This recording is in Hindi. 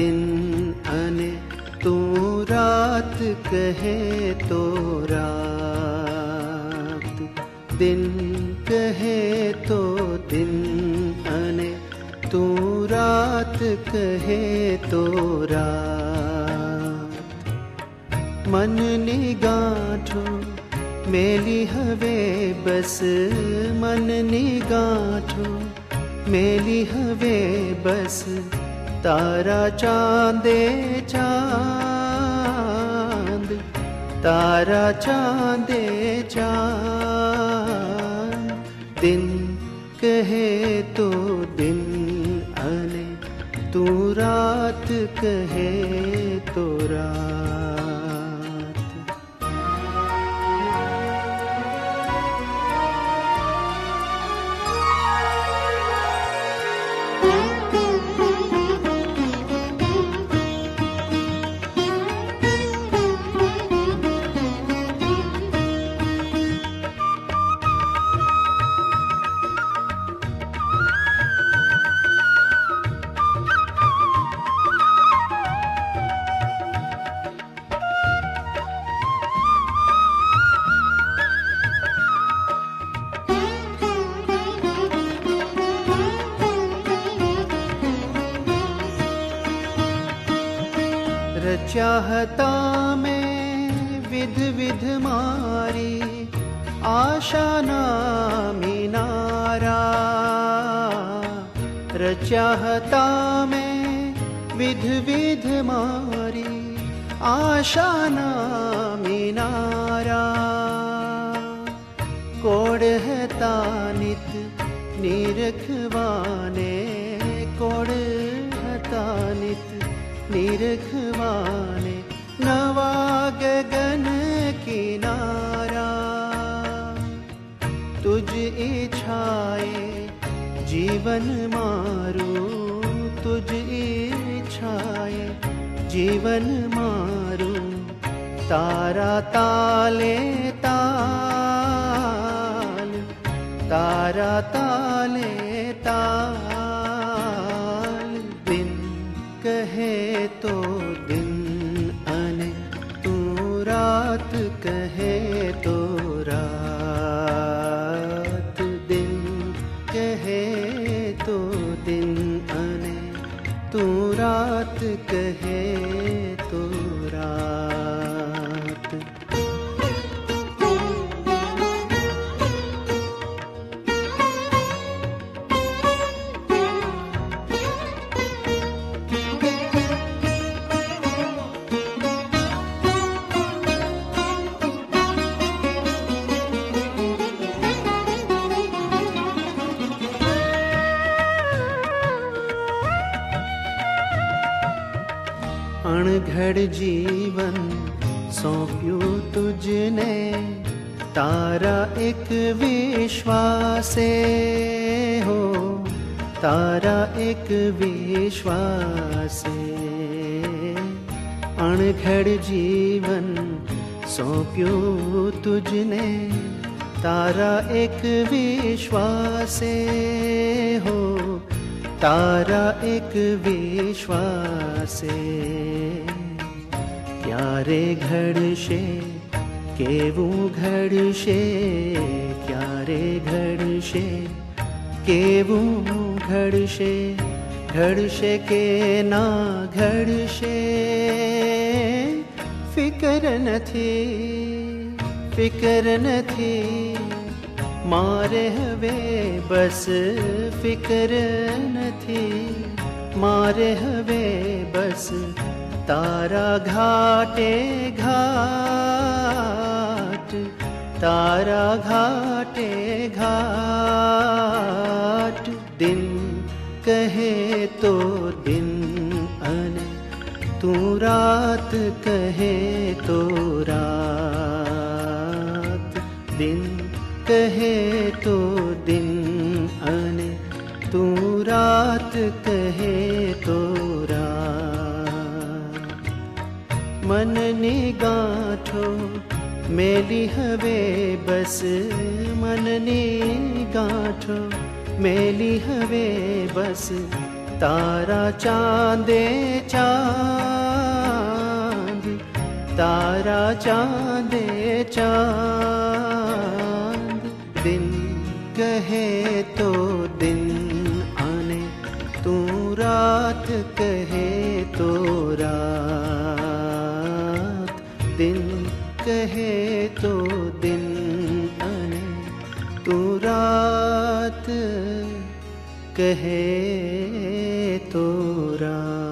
दिन अने तू रात कहे तो रात, दिन कहे तो दिन अने तू रात कहे तो रात। मननी गांठो मेली हवे बस, मननी गांठो मेली हवे बस, तारा चांदे चांद, तारा चांदे चांद। दिन कहे तो दिन अने तू रात कहे तो रात। चाहता में विध विध मारी, आशा ना मीनारा। रचाहता में विध विध मारी, आशा ना मीनारा। कोड़ हता नित निरखवाने, कोड़ हता नित निरखवाने, नवा गगन किनारा। तुझ इच्छाए जीवन मारू, तुझ इच्छाए जीवन मारू। तारा ताले ताल, तारा ताले ताल। दिन कहे तो दिन अने तू रात कहे तो रात। दिन कहे तो दिन अने तू रात कहे तो रात। अणघड़ जीवन सौंप्यू तुझने, तारा एक विश्वासे हो, तारा एक विश्वासे। अणघड़ जीवन सौंप्यू तुझने, तारा एक विश्वासे हो, तारा एक विश्वासे। क्यारे घड़शे केवू घड़शे, क्यारे घड़शे केवू घड़शे। घड़शे के ना घड़शे फिकर नथी, फिकर नथी। मारे हवे बस फिकर नथी, मारे हवे बस तारा घाटे घाट, तारा घाटे घाट। दिन कहे तो दिन अने तू रात कहे तो रात। दिन कहे तो दिन अने तू रात कहे तो रात। मननी गांठो मेली हवे बस, मननी गांठो मेली हवे बस। तारा चांदे चांद, तारा चांदे चांद, दिन कहे तो दिन आने, तू रात कहे तो रात, दिन कहे तो दिन आने, तू रात कहे तो रात।